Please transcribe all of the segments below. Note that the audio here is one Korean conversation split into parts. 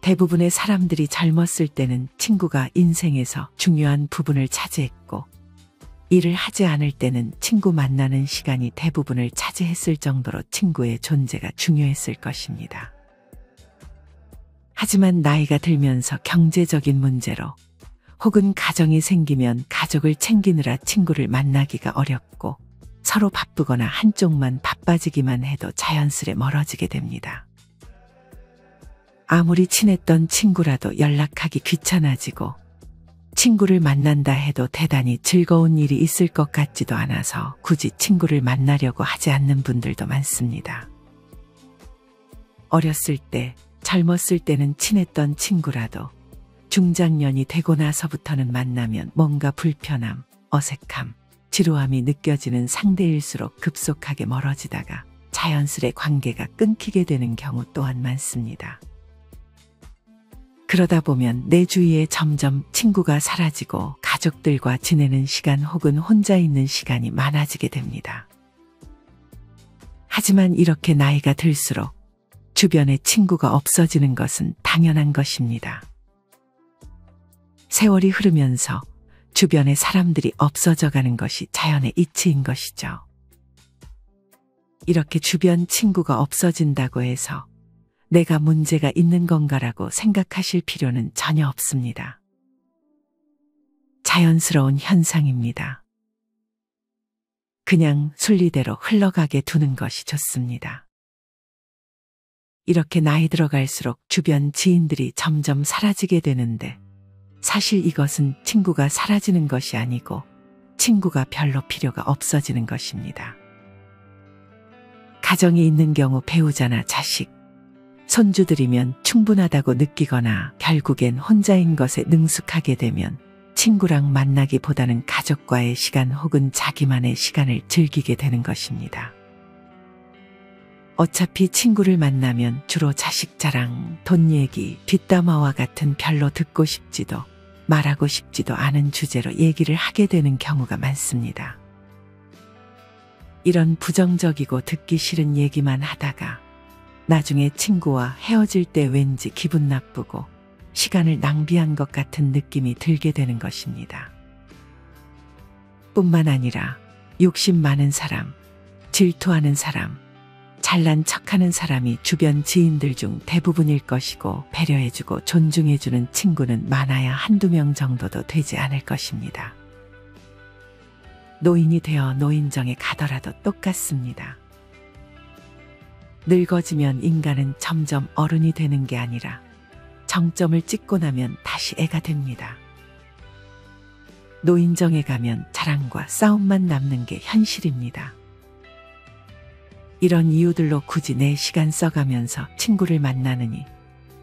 대부분의 사람들이 젊었을 때는 친구가 인생에서 중요한 부분을 차지했고, 일을 하지 않을 때는 친구 만나는 시간이 대부분을 차지했을 정도로 친구의 존재가 중요했을 것입니다. 하지만 나이가 들면서 경제적인 문제로 혹은 가정이 생기면 가족을 챙기느라 친구를 만나기가 어렵고, 서로 바쁘거나 한쪽만 바빠지기만 해도 자연스레 멀어지게 됩니다. 아무리 친했던 친구라도 연락하기 귀찮아지고, 친구를 만난다 해도 대단히 즐거운 일이 있을 것 같지도 않아서 굳이 친구를 만나려고 하지 않는 분들도 많습니다. 어렸을 때, 젊었을 때는 친했던 친구라도 중장년이 되고 나서부터는 만나면 뭔가 불편함, 어색함, 지루함이 느껴지는 상대일수록 급속하게 멀어지다가 자연스레 관계가 끊기게 되는 경우 또한 많습니다. 그러다 보면 내 주위에 점점 친구가 사라지고 가족들과 지내는 시간 혹은 혼자 있는 시간이 많아지게 됩니다. 하지만 이렇게 나이가 들수록 주변에 친구가 없어지는 것은 당연한 것입니다. 세월이 흐르면서 주변에 사람들이 없어져 가는 것이 자연의 이치인 것이죠. 이렇게 주변 친구가 없어진다고 해서 내가 문제가 있는 건가라고 생각하실 필요는 전혀 없습니다. 자연스러운 현상입니다. 그냥 순리대로 흘러가게 두는 것이 좋습니다. 이렇게 나이 들어갈수록 주변 지인들이 점점 사라지게 되는데, 사실 이것은 친구가 사라지는 것이 아니고 친구가 별로 필요가 없어지는 것입니다. 가정이 있는 경우 배우자나 자식, 손주들이면 충분하다고 느끼거나 결국엔 혼자인 것에 능숙하게 되면 친구랑 만나기보다는 가족과의 시간 혹은 자기만의 시간을 즐기게 되는 것입니다. 어차피 친구를 만나면 주로 자식 자랑, 돈 얘기, 뒷담화와 같은 별로 듣고 싶지도 말하고 싶지도 않은 주제로 얘기를 하게 되는 경우가 많습니다. 이런 부정적이고 듣기 싫은 얘기만 하다가 나중에 친구와 헤어질 때 왠지 기분 나쁘고 시간을 낭비한 것 같은 느낌이 들게 되는 것입니다. 뿐만 아니라 욕심 많은 사람, 질투하는 사람, 잘난 척하는 사람이 주변 지인들 중 대부분일 것이고, 배려해주고 존중해주는 친구는 많아야 한두 명 정도도 되지 않을 것입니다. 노인이 되어 노인정에 가더라도 똑같습니다. 늙어지면 인간은 점점 어른이 되는 게 아니라 정점을 찍고 나면 다시 애가 됩니다. 노인정에 가면 자랑과 싸움만 남는 게 현실입니다. 이런 이유들로 굳이 내 시간 써가면서 친구를 만나느니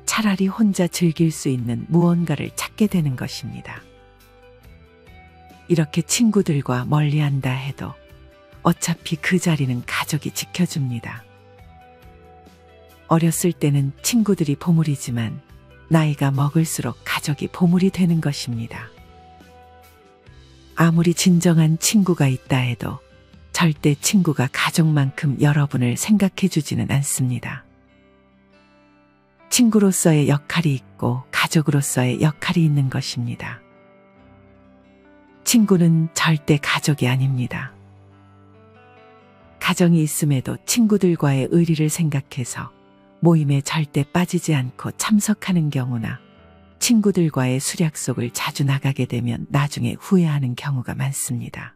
차라리 혼자 즐길 수 있는 무언가를 찾게 되는 것입니다. 이렇게 친구들과 멀리한다 해도 어차피 그 자리는 가족이 지켜줍니다. 어렸을 때는 친구들이 보물이지만 나이가 먹을수록 가족이 보물이 되는 것입니다. 아무리 진정한 친구가 있다 해도 절대 친구가 가족만큼 여러분을 생각해 주지는 않습니다. 친구로서의 역할이 있고 가족으로서의 역할이 있는 것입니다. 친구는 절대 가족이 아닙니다. 가정이 있음에도 친구들과의 의리를 생각해서 모임에 절대 빠지지 않고 참석하는 경우나 친구들과의 수략속을 자주 나가게 되면 나중에 후회하는 경우가 많습니다.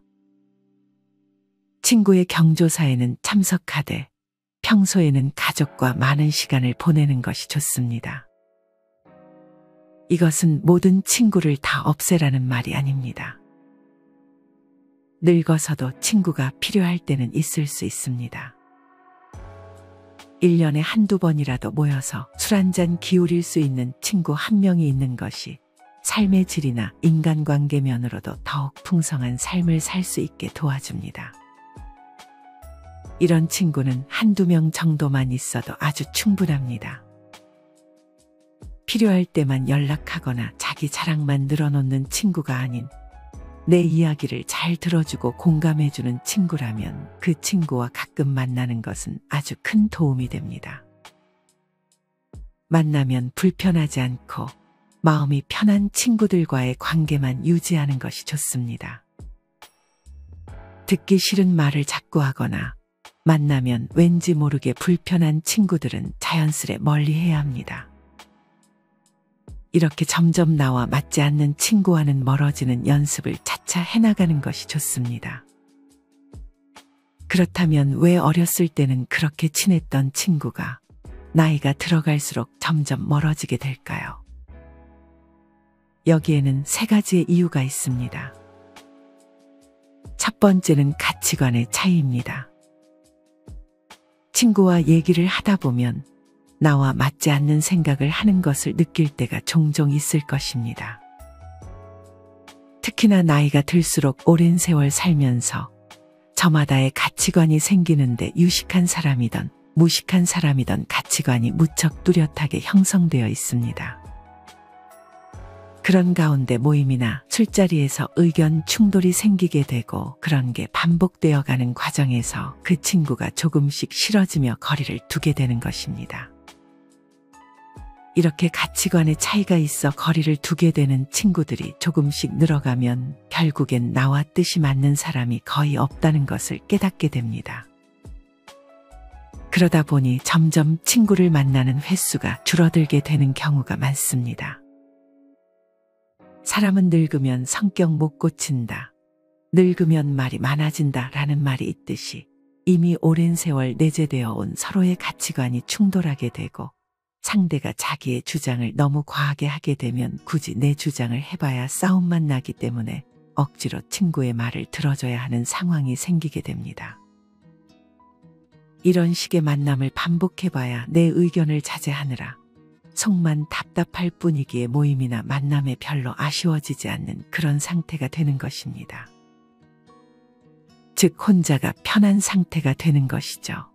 친구의 경조사에는 참석하되 평소에는 가족과 많은 시간을 보내는 것이 좋습니다. 이것은 모든 친구를 다 없애라는 말이 아닙니다. 늙어서도 친구가 필요할 때는 있을 수 있습니다. 1년에 한두 번이라도 모여서 술 한잔 기울일 수 있는 친구 한 명이 있는 것이 삶의 질이나 인간관계 면으로도 더욱 풍성한 삶을 살 수 있게 도와줍니다. 이런 친구는 한두 명 정도만 있어도 아주 충분합니다. 필요할 때만 연락하거나 자기 자랑만 늘어놓는 친구가 아닌 내 이야기를 잘 들어주고 공감해주는 친구라면 그 친구와 가끔 만나는 것은 아주 큰 도움이 됩니다. 만나면 불편하지 않고 마음이 편한 친구들과의 관계만 유지하는 것이 좋습니다. 듣기 싫은 말을 자꾸 하거나 만나면 왠지 모르게 불편한 친구들은 자연스레 멀리해야 합니다. 이렇게 점점 나와 맞지 않는 친구와는 멀어지는 연습을 차차 해나가는 것이 좋습니다. 그렇다면 왜 어렸을 때는 그렇게 친했던 친구가 나이가 들어갈수록 점점 멀어지게 될까요? 여기에는 세 가지의 이유가 있습니다. 첫 번째는 가치관의 차이입니다. 친구와 얘기를 하다 보면 나와 맞지 않는 생각을 하는 것을 느낄 때가 종종 있을 것입니다. 특히나 나이가 들수록 오랜 세월 살면서 저마다의 가치관이 생기는데 유식한 사람이든 무식한 사람이든 가치관이 무척 뚜렷하게 형성되어 있습니다. 그런 가운데 모임이나 술자리에서 의견 충돌이 생기게 되고 그런 게 반복되어 가는 과정에서 그 친구가 조금씩 싫어지며 거리를 두게 되는 것입니다. 이렇게 가치관의 차이가 있어 거리를 두게 되는 친구들이 조금씩 늘어가면 결국엔 나와 뜻이 맞는 사람이 거의 없다는 것을 깨닫게 됩니다. 그러다 보니 점점 친구를 만나는 횟수가 줄어들게 되는 경우가 많습니다. 사람은 늙으면 성격 못 고친다. 늙으면 말이 많아진다 라는 말이 있듯이 이미 오랜 세월 내재되어 온 서로의 가치관이 충돌하게 되고 상대가 자기의 주장을 너무 과하게 하게 되면 굳이 내 주장을 해봐야 싸움만 나기 때문에 억지로 친구의 말을 들어줘야 하는 상황이 생기게 됩니다. 이런 식의 만남을 반복해봐야 내 의견을 자제하느라 속만 답답할 뿐이기에 모임이나 만남에 별로 아쉬워지지 않는 그런 상태가 되는 것입니다. 즉 혼자가 편한 상태가 되는 것이죠.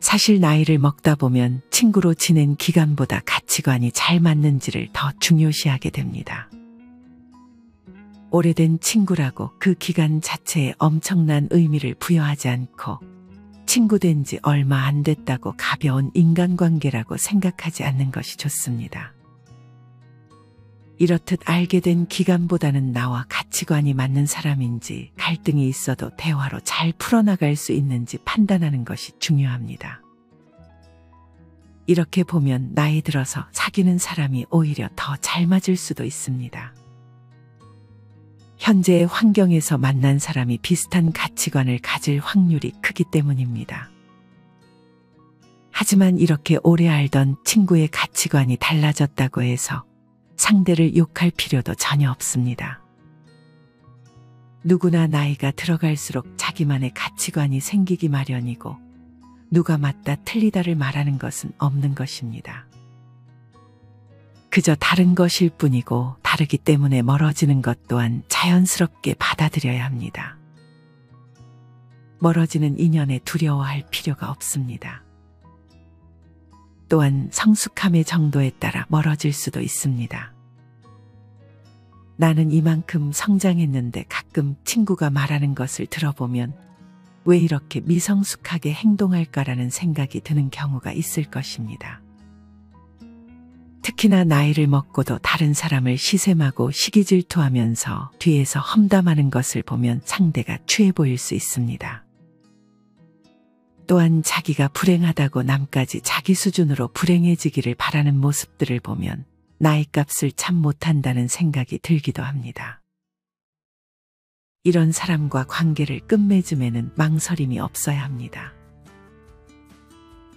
사실 나이를 먹다 보면 친구로 지낸 기간보다 가치관이 잘 맞는지를 더 중요시하게 됩니다. 오래된 친구라고 그 기간 자체에 엄청난 의미를 부여하지 않고 친구 된 지 얼마 안 됐다고 가벼운 인간관계라고 생각하지 않는 것이 좋습니다. 이렇듯 알게 된 기간보다는 나와 가치관이 맞는 사람인지 갈등이 있어도 대화로 잘 풀어나갈 수 있는지 판단하는 것이 중요합니다. 이렇게 보면 나이 들어서 사귀는 사람이 오히려 더 잘 맞을 수도 있습니다. 현재의 환경에서 만난 사람이 비슷한 가치관을 가질 확률이 크기 때문입니다. 하지만 이렇게 오래 알던 친구의 가치관이 달라졌다고 해서 상대를 욕할 필요도 전혀 없습니다. 누구나 나이가 들어갈수록 자기만의 가치관이 생기기 마련이고 누가 맞다 틀리다를 말하는 것은 없는 것입니다. 그저 다른 것일 뿐이고 다르기 때문에 멀어지는 것 또한 자연스럽게 받아들여야 합니다. 멀어지는 인연에 두려워할 필요가 없습니다. 또한 성숙함의 정도에 따라 멀어질 수도 있습니다. 나는 이만큼 성장했는데 가끔 친구가 말하는 것을 들어보면 왜 이렇게 미성숙하게 행동할까라는 생각이 드는 경우가 있을 것입니다. 특히나 나이를 먹고도 다른 사람을 시샘하고 시기질투하면서 뒤에서 험담하는 것을 보면 상대가 추해 보일 수 있습니다. 또한 자기가 불행하다고 남까지 자기 수준으로 불행해지기를 바라는 모습들을 보면 나이값을 참 못한다는 생각이 들기도 합니다. 이런 사람과 관계를 끝맺음에는 망설임이 없어야 합니다.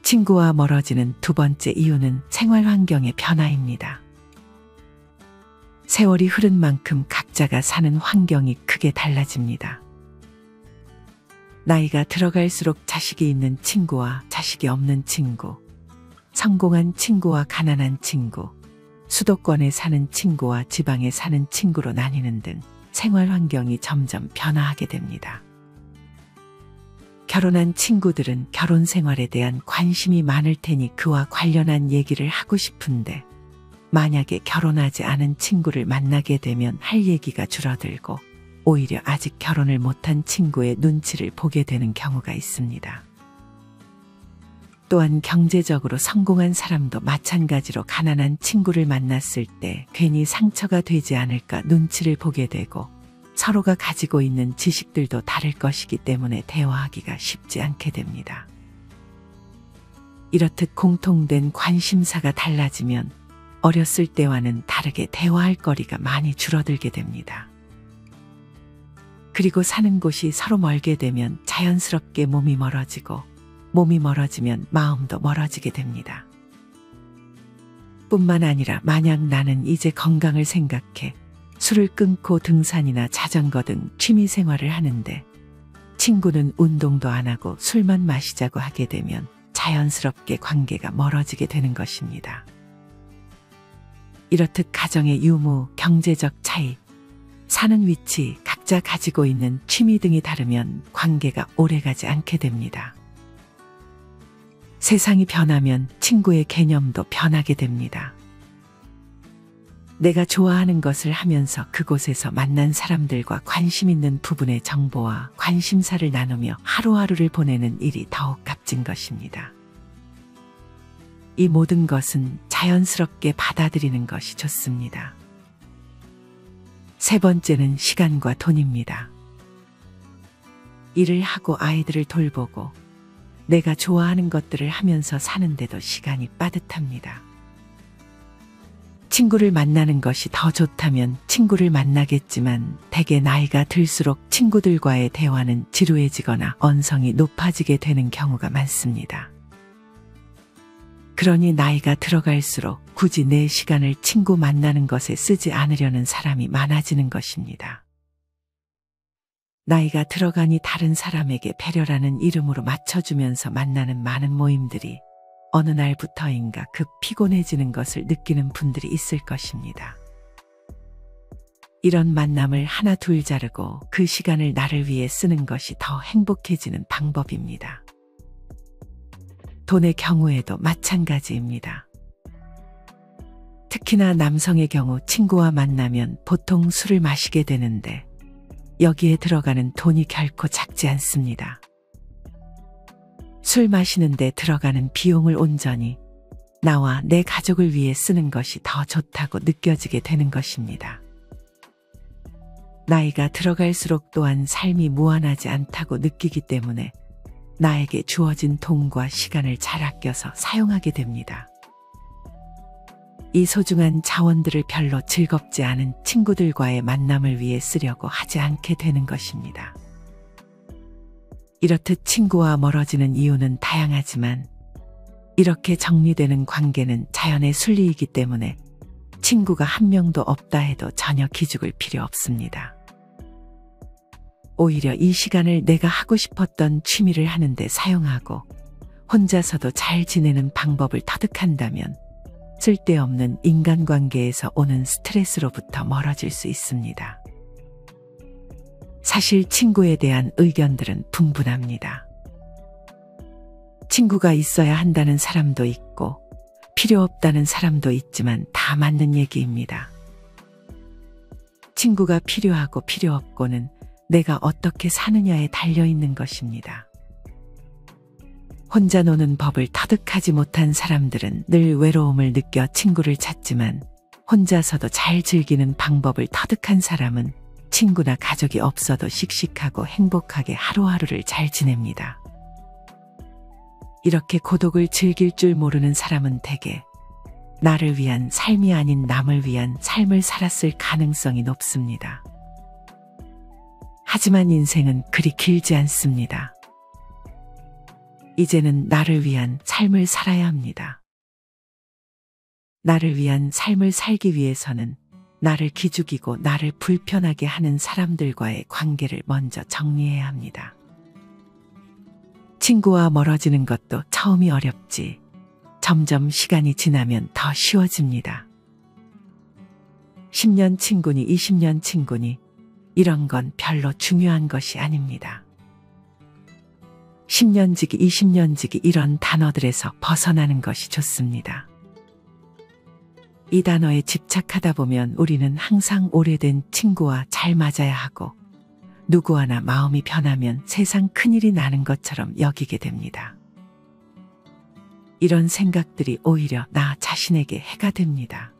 친구와 멀어지는 두 번째 이유는 생활 환경의 변화입니다. 세월이 흐른 만큼 각자가 사는 환경이 크게 달라집니다. 나이가 들어갈수록 자식이 있는 친구와 자식이 없는 친구, 성공한 친구와 가난한 친구, 수도권에 사는 친구와 지방에 사는 친구로 나뉘는 등 생활 환경이 점점 변화하게 됩니다. 결혼한 친구들은 결혼 생활에 대한 관심이 많을 테니 그와 관련한 얘기를 하고 싶은데 만약에 결혼하지 않은 친구를 만나게 되면 할 얘기가 줄어들고 오히려 아직 결혼을 못한 친구의 눈치를 보게 되는 경우가 있습니다. 또한 경제적으로 성공한 사람도 마찬가지로 가난한 친구를 만났을 때 괜히 상처가 되지 않을까 눈치를 보게 되고, 서로가 가지고 있는 지식들도 다를 것이기 때문에 대화하기가 쉽지 않게 됩니다. 이렇듯 공통된 관심사가 달라지면 어렸을 때와는 다르게 대화할 거리가 많이 줄어들게 됩니다. 그리고 사는 곳이 서로 멀게 되면 자연스럽게 몸이 멀어지고, 몸이 멀어지면 마음도 멀어지게 됩니다. 뿐만 아니라 만약 나는 이제 건강을 생각해 술을 끊고 등산이나 자전거 등 취미 생활을 하는데, 친구는 운동도 안 하고 술만 마시자고 하게 되면 자연스럽게 관계가 멀어지게 되는 것입니다. 이렇듯 가정의 유무, 경제적 차이, 사는 위치, 각자 가지고 있는 취미 등이 다르면 관계가 오래가지 않게 됩니다. 세상이 변하면 친구의 개념도 변하게 됩니다. 내가 좋아하는 것을 하면서 그곳에서 만난 사람들과 관심 있는 부분의 정보와 관심사를 나누며 하루하루를 보내는 일이 더욱 값진 것입니다. 이 모든 것은 자연스럽게 받아들이는 것이 좋습니다. 세 번째는 시간과 돈입니다. 일을 하고 아이들을 돌보고 내가 좋아하는 것들을 하면서 사는데도 시간이 빠듯합니다. 친구를 만나는 것이 더 좋다면 친구를 만나겠지만, 대개 나이가 들수록 친구들과의 대화는 지루해지거나 언성이 높아지게 되는 경우가 많습니다. 그러니 나이가 들어갈수록 굳이 내 시간을 친구 만나는 것에 쓰지 않으려는 사람이 많아지는 것입니다. 나이가 들어가니 다른 사람에게 배려라는 이름으로 맞춰주면서 만나는 많은 모임들이 어느 날부터인가 급 피곤해지는 것을 느끼는 분들이 있을 것입니다. 이런 만남을 하나 둘 자르고 그 시간을 나를 위해 쓰는 것이 더 행복해지는 방법입니다. 돈의 경우에도 마찬가지입니다. 특히나 남성의 경우 친구와 만나면 보통 술을 마시게 되는데, 여기에 들어가는 돈이 결코 작지 않습니다. 술 마시는데 들어가는 비용을 온전히 나와 내 가족을 위해 쓰는 것이 더 좋다고 느껴지게 되는 것입니다. 나이가 들어갈수록 또한 삶이 무한하지 않다고 느끼기 때문에 나에게 주어진 돈과 시간을 잘 아껴서 사용하게 됩니다. 이 소중한 자원들을 별로 즐겁지 않은 친구들과의 만남을 위해 쓰려고 하지 않게 되는 것입니다. 이렇듯 친구와 멀어지는 이유는 다양하지만, 이렇게 정리되는 관계는 자연의 순리이기 때문에 친구가 한 명도 없다 해도 전혀 기죽을 필요 없습니다. 오히려 이 시간을 내가 하고 싶었던 취미를 하는데 사용하고 혼자서도 잘 지내는 방법을 터득한다면 쓸데없는 인간관계에서 오는 스트레스로부터 멀어질 수 있습니다. 사실 친구에 대한 의견들은 분분합니다. 친구가 있어야 한다는 사람도 있고 필요 없다는 사람도 있지만 다 맞는 얘기입니다. 친구가 필요하고 필요 없고는 내가 어떻게 사느냐에 달려있는 것입니다. 혼자 노는 법을 터득하지 못한 사람들은 늘 외로움을 느껴 친구를 찾지만, 혼자서도 잘 즐기는 방법을 터득한 사람은 친구나 가족이 없어도 씩씩하고 행복하게 하루하루를 잘 지냅니다. 이렇게 고독을 즐길 줄 모르는 사람은 대개 나를 위한 삶이 아닌 남을 위한 삶을 살았을 가능성이 높습니다. 하지만 인생은 그리 길지 않습니다. 이제는 나를 위한 삶을 살아야 합니다. 나를 위한 삶을 살기 위해서는 나를 기죽이고 나를 불편하게 하는 사람들과의 관계를 먼저 정리해야 합니다. 친구와 멀어지는 것도 처음이 어렵지, 점점 시간이 지나면 더 쉬워집니다. 10년 친구니 20년 친구니 이런 건 별로 중요한 것이 아닙니다. 10년 지기 20년 지기 이런 단어들에서 벗어나는 것이 좋습니다. 이 단어에 집착하다 보면 우리는 항상 오래된 친구와 잘 맞아야 하고, 누구 하나 마음이 변하면 세상 큰일이 나는 것처럼 여기게 됩니다. 이런 생각들이 오히려 나 자신에게 해가 됩니다.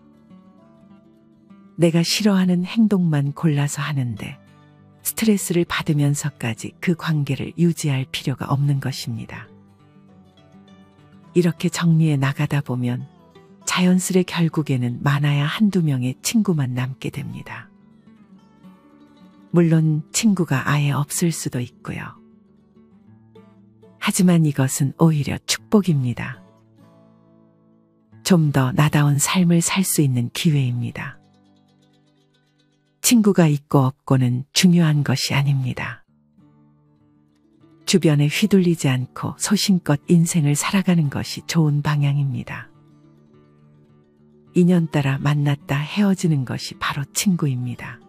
내가 싫어하는 행동만 골라서 하는데 스트레스를 받으면서까지 그 관계를 유지할 필요가 없는 것입니다. 이렇게 정리해 나가다 보면 자연스레 결국에는 많아야 한두 명의 친구만 남게 됩니다. 물론 친구가 아예 없을 수도 있고요. 하지만 이것은 오히려 축복입니다. 좀 더 나다운 삶을 살 수 있는 기회입니다. 친구가 있고 없고는 중요한 것이 아닙니다. 주변에 휘둘리지 않고 소신껏 인생을 살아가는 것이 좋은 방향입니다. 인연 따라 만났다 헤어지는 것이 바로 친구입니다.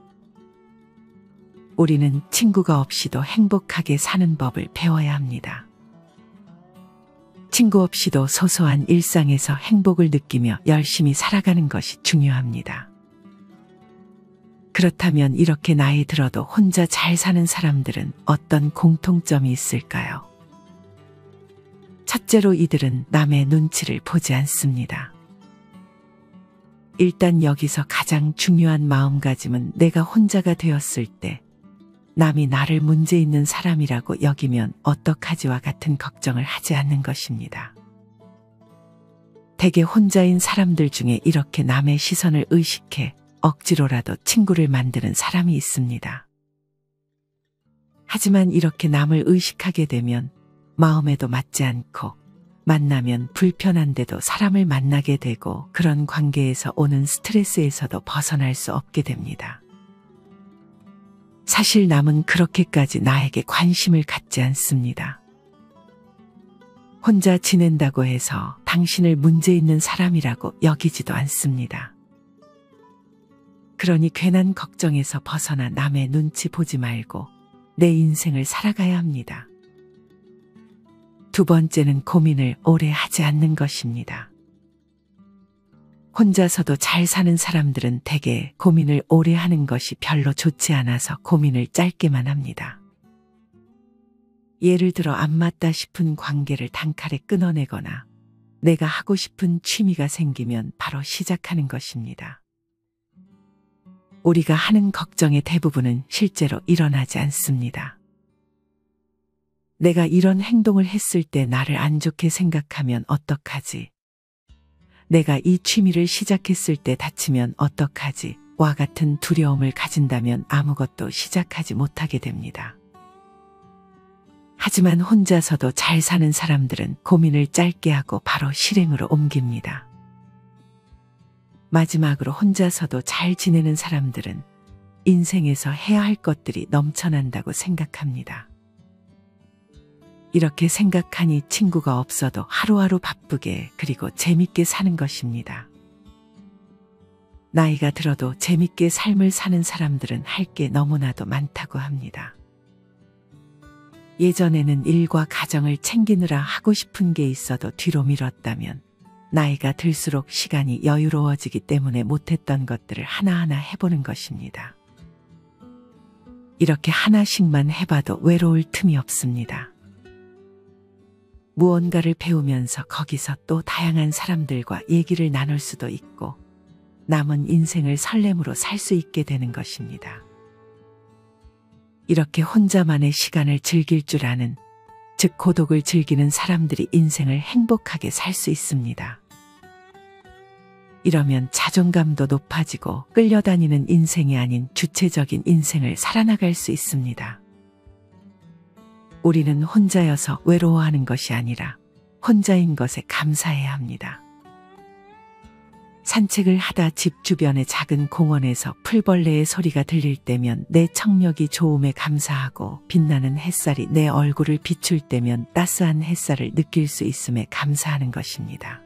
우리는 친구가 없이도 행복하게 사는 법을 배워야 합니다. 친구 없이도 소소한 일상에서 행복을 느끼며 열심히 살아가는 것이 중요합니다. 그렇다면 이렇게 나이 들어도 혼자 잘 사는 사람들은 어떤 공통점이 있을까요? 첫째로 이들은 남의 눈치를 보지 않습니다. 일단 여기서 가장 중요한 마음가짐은 내가 혼자가 되었을 때 남이 나를 문제 있는 사람이라고 여기면 어떡하지와 같은 걱정을 하지 않는 것입니다. 대개 혼자인 사람들 중에 이렇게 남의 시선을 의식해 억지로라도 친구를 만드는 사람이 있습니다. 하지만 이렇게 남을 의식하게 되면 마음에도 맞지 않고 만나면 불편한데도 사람을 만나게 되고 그런 관계에서 오는 스트레스에서도 벗어날 수 없게 됩니다. 사실 남은 그렇게까지 나에게 관심을 갖지 않습니다. 혼자 지낸다고 해서 당신을 문제 있는 사람이라고 여기지도 않습니다. 그러니 괜한 걱정에서 벗어나 남의 눈치 보지 말고 내 인생을 살아가야 합니다. 두 번째는 고민을 오래 하지 않는 것입니다. 혼자서도 잘 사는 사람들은 대개 고민을 오래 하는 것이 별로 좋지 않아서 고민을 짧게만 합니다. 예를 들어 안 맞다 싶은 관계를 단칼에 끊어내거나 내가 하고 싶은 취미가 생기면 바로 시작하는 것입니다. 우리가 하는 걱정의 대부분은 실제로 일어나지 않습니다. 내가 이런 행동을 했을 때 나를 안 좋게 생각하면 어떡하지? 내가 이 취미를 시작했을 때 다치면 어떡하지? 와 같은 두려움을 가진다면 아무것도 시작하지 못하게 됩니다. 하지만 혼자서도 잘 사는 사람들은 고민을 짧게 하고 바로 실행으로 옮깁니다. 마지막으로 혼자서도 잘 지내는 사람들은 인생에서 해야 할 것들이 넘쳐난다고 생각합니다. 이렇게 생각하니 친구가 없어도 하루하루 바쁘게 그리고 재밌게 사는 것입니다. 나이가 들어도 재밌게 삶을 사는 사람들은 할 게 너무나도 많다고 합니다. 예전에는 일과 가정을 챙기느라 하고 싶은 게 있어도 뒤로 미뤘다면 나이가 들수록 시간이 여유로워지기 때문에 못했던 것들을 하나하나 해보는 것입니다. 이렇게 하나씩만 해봐도 외로울 틈이 없습니다. 무언가를 배우면서 거기서 또 다양한 사람들과 얘기를 나눌 수도 있고 남은 인생을 설렘으로 살 수 있게 되는 것입니다. 이렇게 혼자만의 시간을 즐길 줄 아는, 즉 고독을 즐기는 사람들이 인생을 행복하게 살 수 있습니다. 이러면 자존감도 높아지고 끌려다니는 인생이 아닌 주체적인 인생을 살아나갈 수 있습니다. 우리는 혼자여서 외로워하는 것이 아니라 혼자인 것에 감사해야 합니다. 산책을 하다 집 주변의 작은 공원에서 풀벌레의 소리가 들릴 때면 내 청력이 좋음에 감사하고 빛나는 햇살이 내 얼굴을 비출 때면 따스한 햇살을 느낄 수 있음에 감사하는 것입니다.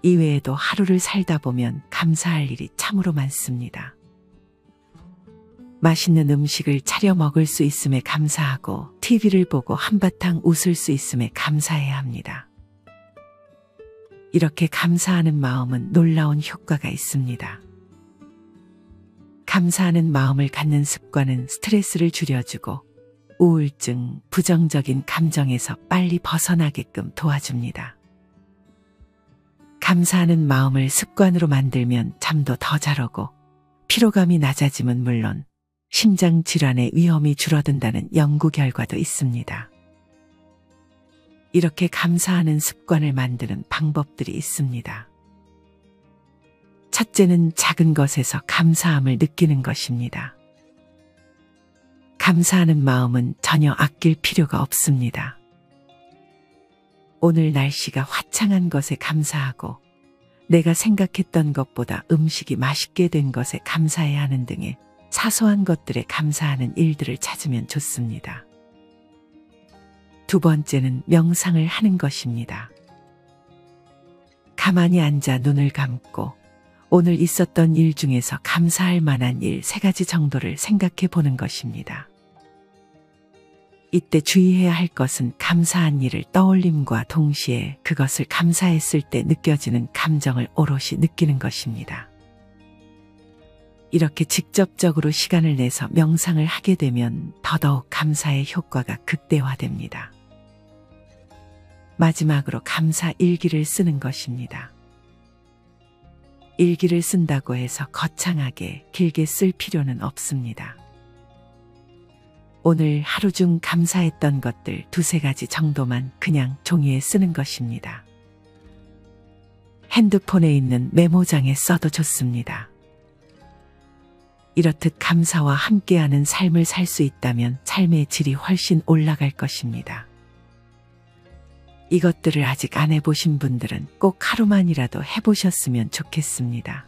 이외에도 하루를 살다 보면 감사할 일이 참으로 많습니다. 맛있는 음식을 차려 먹을 수 있음에 감사하고 TV를 보고 한바탕 웃을 수 있음에 감사해야 합니다. 이렇게 감사하는 마음은 놀라운 효과가 있습니다. 감사하는 마음을 갖는 습관은 스트레스를 줄여주고 우울증, 부정적인 감정에서 빨리 벗어나게끔 도와줍니다. 감사하는 마음을 습관으로 만들면 잠도 더 잘 오고 피로감이 낮아짐은 물론 심장 질환의 위험이 줄어든다는 연구 결과도 있습니다. 이렇게 감사하는 습관을 만드는 방법들이 있습니다. 첫째는 작은 것에서 감사함을 느끼는 것입니다. 감사하는 마음은 전혀 아낄 필요가 없습니다. 오늘 날씨가 화창한 것에 감사하고 내가 생각했던 것보다 음식이 맛있게 된 것에 감사해야 하는 등의 사소한 것들에 감사하는 일들을 찾으면 좋습니다. 두 번째는 명상을 하는 것입니다. 가만히 앉아 눈을 감고 오늘 있었던 일 중에서 감사할 만한 일 3가지 정도를 생각해 보는 것입니다. 이때 주의해야 할 것은 감사한 일을 떠올림과 동시에 그것을 감사했을 때 느껴지는 감정을 오롯이 느끼는 것입니다. 이렇게 직접적으로 시간을 내서 명상을 하게 되면 더더욱 감사의 효과가 극대화됩니다. 마지막으로 감사 일기를 쓰는 것입니다. 일기를 쓴다고 해서 거창하게 길게 쓸 필요는 없습니다. 오늘 하루 중 감사했던 것들 2-3가지 정도만 그냥 종이에 쓰는 것입니다. 핸드폰에 있는 메모장에 써도 좋습니다. 이렇듯 감사와 함께하는 삶을 살 수 있다면 삶의 질이 훨씬 올라갈 것입니다. 이것들을 아직 안 해보신 분들은 꼭 하루만이라도 해보셨으면 좋겠습니다.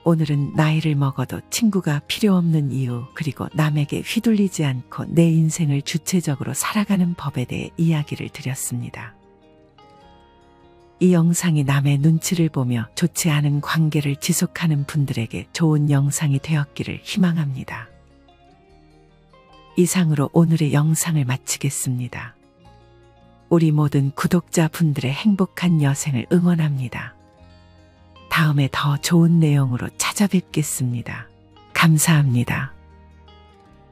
오늘은 나이를 먹어도 친구가 필요 없는 이유, 그리고 남에게 휘둘리지 않고 내 인생을 주체적으로 살아가는 법에 대해 이야기를 드렸습니다. 이 영상이 남의 눈치를 보며 좋지 않은 관계를 지속하는 분들에게 좋은 영상이 되었기를 희망합니다. 이상으로 오늘의 영상을 마치겠습니다. 우리 모든 구독자분들의 행복한 여생을 응원합니다. 다음에 더 좋은 내용으로 찾아뵙겠습니다. 감사합니다.